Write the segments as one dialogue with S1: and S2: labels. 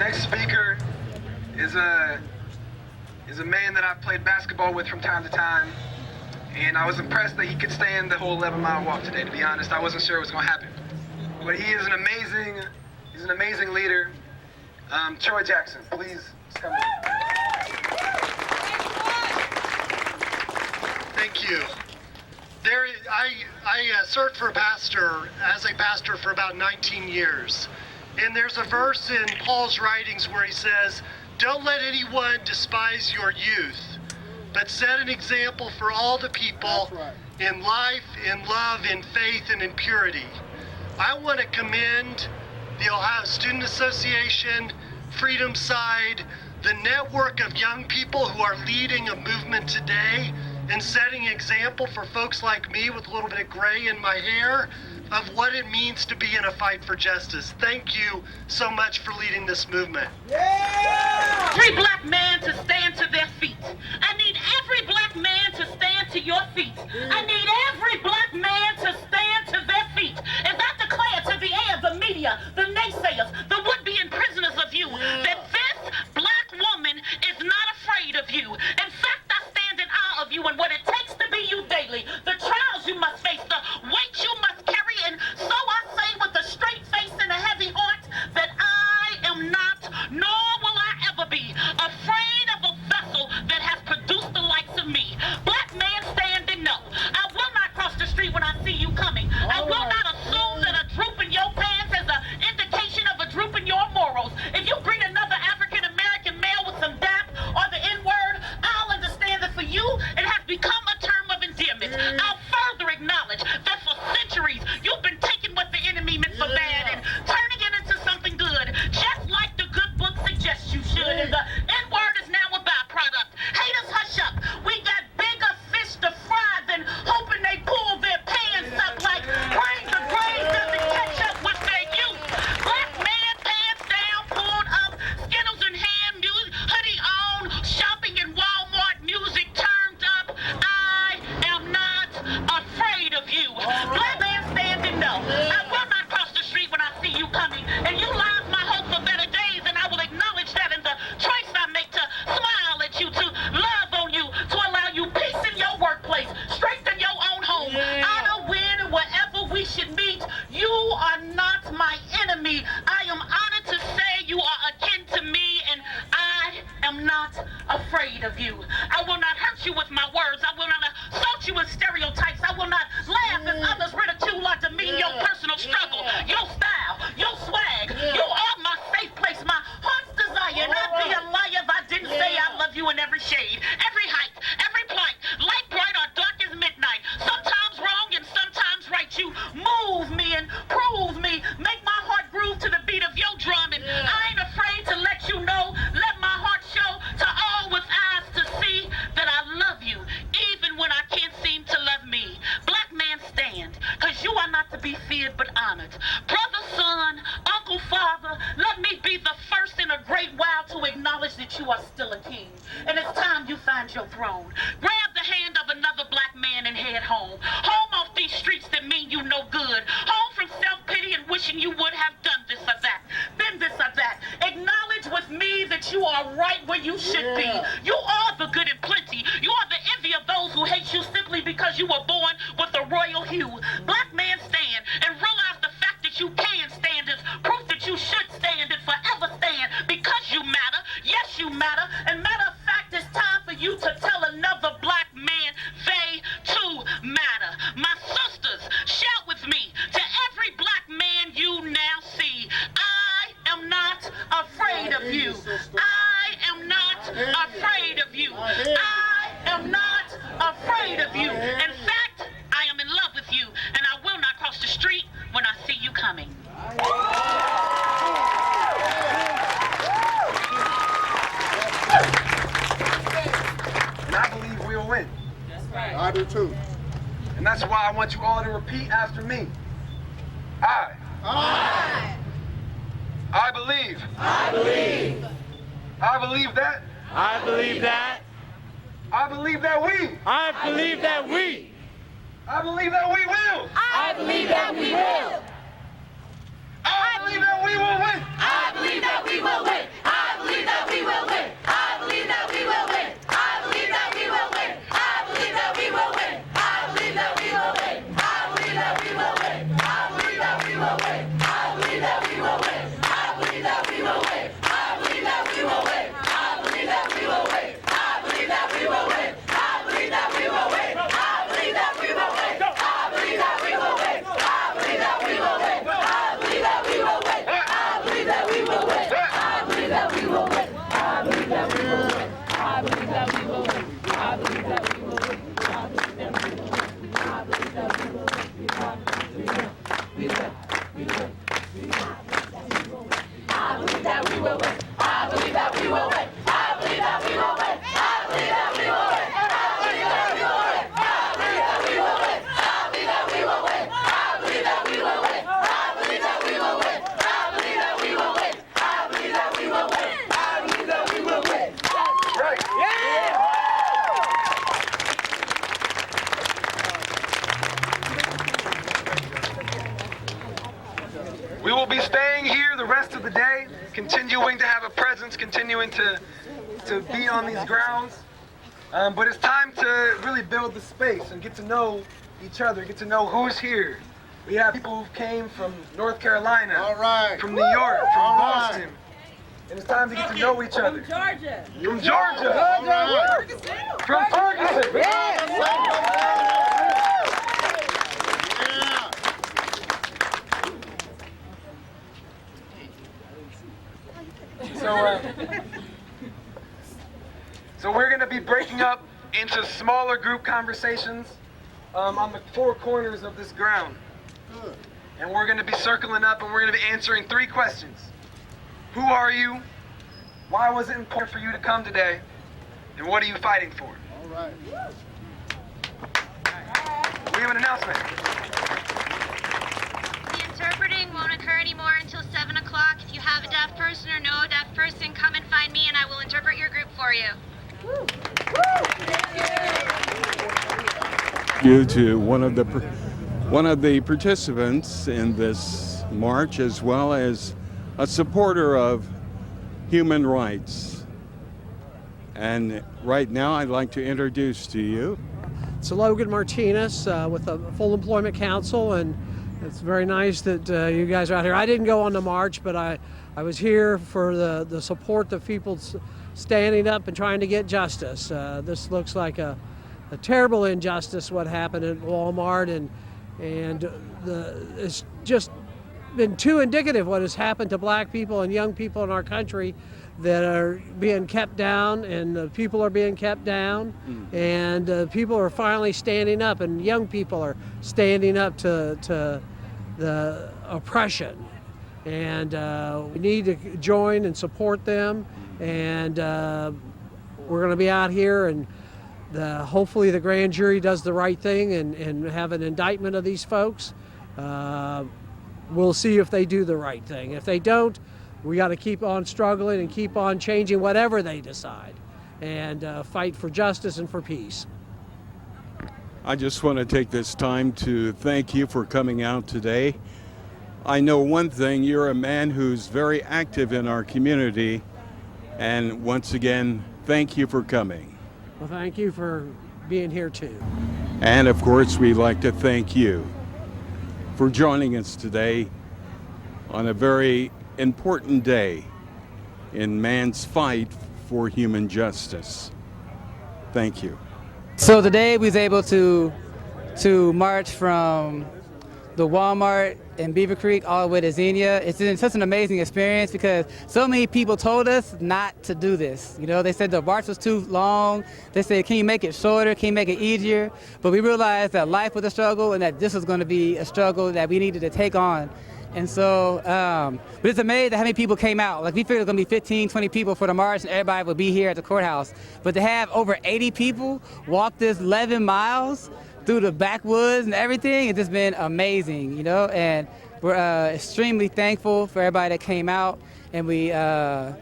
S1: next speaker is a man that I've played basketball with from time to time, and I was impressed that he could stand the whole 11-mile walk today. To be honest, I wasn't sure it was going to happen, but he's an amazing leader. Troy Jackson, please come in.
S2: Thank you. I served as a pastor for about 19 years. And there's a verse in Paul's writings where he says, "Don't let anyone despise your youth, but set an example for all the people in life, in love, in faith, and in purity." I want to commend the Ohio Student Association, Freedom Side, the network of young people who are leading a movement today and setting an example for folks like me with a little bit of gray in my hair of what it means to be in a fight for justice. Thank you so much for leading this movement.
S3: Yeah! Every black man to stand to their feet. I need every black man to stand to your feet. I need every black man to stand to their feet. As I declare to the air, the media, the naysayers, the would-be imprisoners of you, that this black woman is not afraid of you. In fact, I stand in awe of you and what it takes to be you daily, the trials you must face, the weight you must carry. And so I say with a straight face and a heavy heart that I am not, nor will I ever be, afraid of a vessel that has produced the likes of me. Black man, stand and know. I will not cross the street when I see you coming. I will not assume that a droop in your pants is an indication of a droop in your morals. If you greet another African-American male with some dap or the N-word, I'll understand that for you, it has become a term of endearment. I'll further acknowledge that for centuries, you've been taking what the enemy meant for bad and turning it into something good, just like the good book suggests you should. And the N-word is now a byproduct. Haters, hush up. We got bigger fish to fry than hoping they pull their pants up like praying the grave doesn't catch up with their youth. Black man, pants down, pulled up, Skittles in hand, music, hoodie on, shopping in Walmart, music turned up. I am not afraid of you. Black man, stand and know. I will not cross the street when I see you coming, and you lies my hope for better days, and I will acknowledge that in the choice I make to smile at you, to love on you, to allow you peace in your workplace, strengthen your own home, honor, win, and wherever we should meet. You are not my enemy. I am honored to say you are akin to me, and I am not afraid of you. I will not hurt you with my words. I will not assault you with stereotypes. I will not laugh as others ridicule or demean your personal struggle, your style, your swag. You are my safe place, my heart's desire. And I'd be a liar if I didn't say I love you in every shade, every height, every plight, light, bright, or dark as midnight. Sometimes wrong and sometimes right. You move me and prove me, make my heart groove to the beat of your drum. And I ain't afraid to let you know, let my heart show to all with eyes to see that I love you, even when I can't seem to love me. Black man, stand, cause you are not to be feared but honored. Brother, son, uncle, father, let me be the first in a great while to acknowledge that you are still a king. And it's time you find your throne. Grab the hand of another black man and head home. Home off these streets that mean you no good. Home from self-pity and wishing you would have done this or that, been this or that. Acknowledge with me that you are right where you should be. You are the good and plenty. You are the envy of those who hate you simply because you were born with a royal hue. Black man, stand and realize the fact that you can stand is proof that you should stand and forever stand because you matter. Yes, you matter. And matter of fact, it's time for you to tell another black man they too matter. My sisters, shout with me to every black man you now see. I am not afraid of you. I am not afraid of you. I am not afraid of you. In fact, I am in love with you, and I will not cross the street when I see you coming.
S1: And I believe we'll win.
S4: That's right.
S5: I do too.
S1: And that's why I want you all to repeat after me. I believe.
S4: I believe.
S1: I believe that.
S4: I believe that.
S1: I believe that we.
S4: I believe that we.
S1: I believe that we will.
S4: I believe that we will.
S1: I believe that we will win.
S4: I believe that we will win.
S1: staying here the rest of the day, continuing to have a presence, continuing to be on these grounds. But it's time to really build the space and get to know each other, get to know who's here. We have people who came from North Carolina, from New York, from Boston. And it's time to get to know each other. From Georgia. From Ferguson. So we're going to be breaking up into smaller group conversations on the four corners of this ground. And we're going to be circling up and we're going to be answering 3 questions. Who are you? Why was it important for you to come today? And what are you fighting for?
S5: All right.
S1: We have an announcement.
S6: The interpreting won't occur anymore until 7 o'clock. If you have a deaf person or know a deaf person, come and find me and I will interpret your group for you.
S7: You to one of the participants in this march, as well as a supporter of human rights. And right now I'd like to introduce to you.
S8: It's Logan Martinez with the Full Employment Council, and it's very nice that you guys are out here. I didn't go on the march, but I was here for the support of people standing up and trying to get justice. This looks like a terrible injustice, what happened at Walmart, and it's just been too indicative what has happened to black people and young people in our country that are being kept down, and people are being kept down, and people are finally standing up, and young people are standing up to the oppression, and we need to join and support them, and we're going to be out here, and hopefully the grand jury does the right thing and have an indictment of these folks. We'll see if they do the right thing. If they don't, we got to keep on struggling and keep on changing whatever they decide, and fight for justice and for peace.
S7: I just want to take this time to thank you for coming out today. I know one thing, you're a man who's very active in our community, and once again, thank you for coming.
S8: Well, thank you for being here too.
S7: And of course, we'd like to thank you for joining us today on a very important day in man's fight for human justice. Thank you.
S9: So today we was able to march from the Walmart in Beaver Creek all the way to Xenia. It's been such an amazing experience because so many people told us not to do this. You know, they said the march was too long. They said, can you make it shorter? Can you make it easier? But we realized that life was a struggle and that this was going to be a struggle that we needed to take on. And so, but it's amazing how many people came out. Like, we figured it was going to be 15, 20 people for the march and everybody would be here at the courthouse. But to have over 80 people walk this 11 miles through the backwoods and everything, it's just been amazing, you know, and we're extremely thankful for everybody that came out, and we're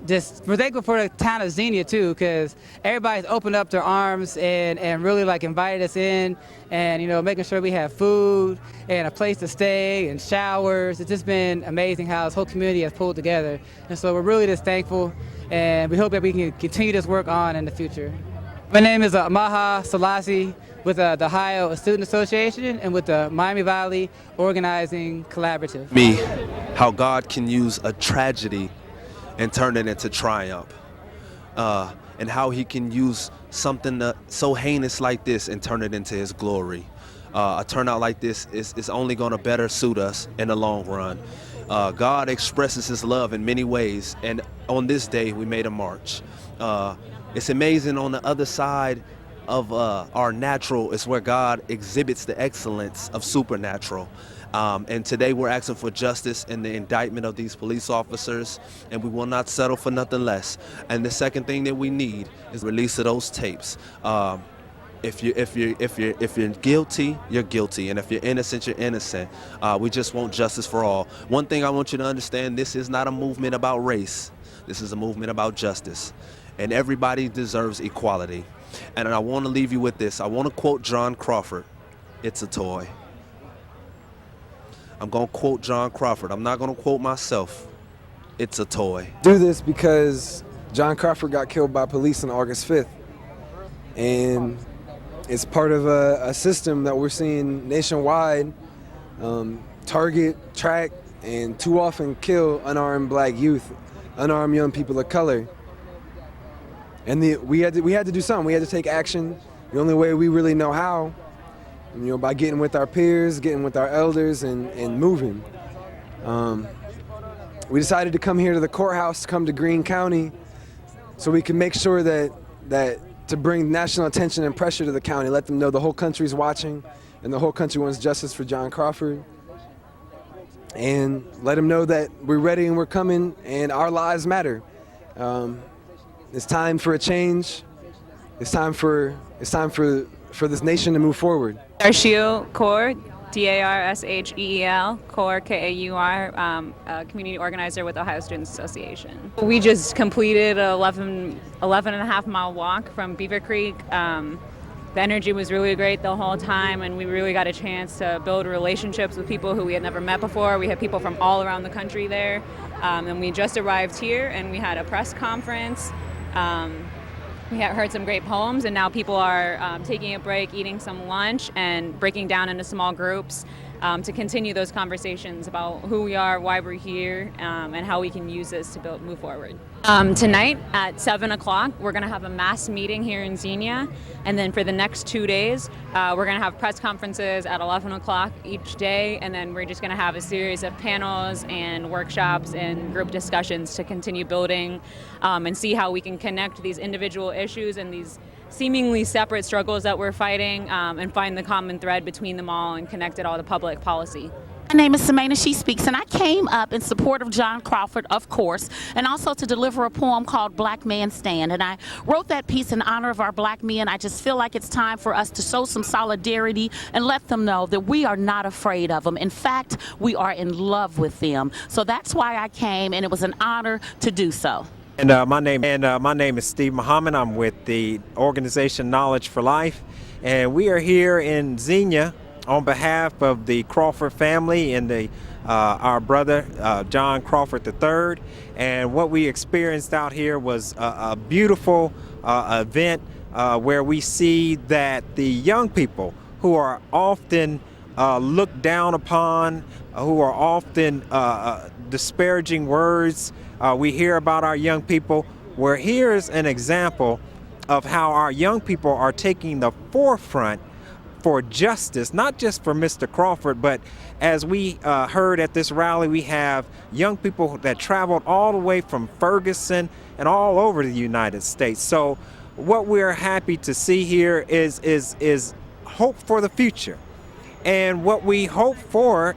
S9: thankful for the town of Xenia too, because everybody's opened up their arms and really like invited us in, and you know, making sure we have food and a place to stay and showers. It's just been amazing how this whole community has pulled together, and so we're really just thankful, and we hope that we can continue this work on in the future. My name is Maha Selassie with the Ohio Student Association and with the Miami Valley Organizing Collaborative.
S10: Me, how God can use a tragedy and turn it into triumph, and how he can use something so heinous like this and turn it into his glory. A turnout like this is only going to better suit us in the long run. God expresses his love in many ways, and on this day we made a march. It's amazing, on the other side of our natural is where God exhibits the excellence of supernatural. And today we're asking for justice in the indictment of these police officers, and we will not settle for nothing less. And the second thing that we need is release of those tapes. If you're guilty, you're guilty, and if you're innocent, you're innocent. We just want justice for all. One thing I want you to understand: this is not a movement about race. This is a movement about justice, and everybody deserves equality. And I want to leave you with this. I want to quote John Crawford. It's a toy. I'm going to quote John Crawford. I'm not going to quote myself. It's a toy.
S5: Do this because John Crawford got killed by police on August 5th. And it's part of a system that we're seeing nationwide target, track, and too often kill unarmed black youth, unarmed young people of color. And we had to do something. We had to take action. The only way we really know how, by getting with our peers, getting with our elders, and moving. We decided to come here to the courthouse, come to Greene County, so we can make sure that to bring national attention and pressure to the county, let them know the whole country's watching, and the whole country wants justice for John Crawford. And let them know that we're ready and we're coming, and our lives matter. It's time for a change. It's time for this nation to move forward.
S11: Darsheel Kaur, Darsheel, Kaur, Kaur, community organizer with Ohio Students Association. We just completed an 11 and a half mile walk from Beaver Creek. The energy was really great the whole time, and we really got a chance to build relationships with people who we had never met before. We had people from all around the country there, and we just arrived here, and we had a press conference. We have heard some great poems, and now people are taking a break, eating some lunch, and breaking down into small groups to continue those conversations about who we are, why we're here, and how we can use this to move forward. Tonight at 7 o'clock, we're going to have a mass meeting here in Xenia, and then for the next 2 days, we're going to have press conferences at 11 o'clock each day, and then we're just going to have a series of panels and workshops and group discussions to continue building and see how we can connect these individual issues and these seemingly separate struggles that we're fighting and find the common thread between them all and connect it all to public policy.
S3: My name is Samana She Speaks, and I came up in support of John Crawford, of course, and also to deliver a poem called Black Man Stand. And I wrote that piece in honor of our black men. I just feel like it's time for us to show some solidarity and let them know that we are not afraid of them. In fact, we are in love with them. So that's why I came, and it was an honor to do so.
S12: And my name is Steve Muhammad. I'm with the organization Knowledge for Life, and we are here in Xenia on behalf of the Crawford family and our brother John Crawford III. And what we experienced out here was a beautiful event where we see that the young people who are often looked down upon, who are often disparaging words, we hear about our young people, where here's an example of how our young people are taking the forefront for justice, not just for Mr. Crawford, but as we heard at this rally, we have young people that traveled all the way from Ferguson and all over the United States. So what we're happy to see here is hope for the future. And what we hope for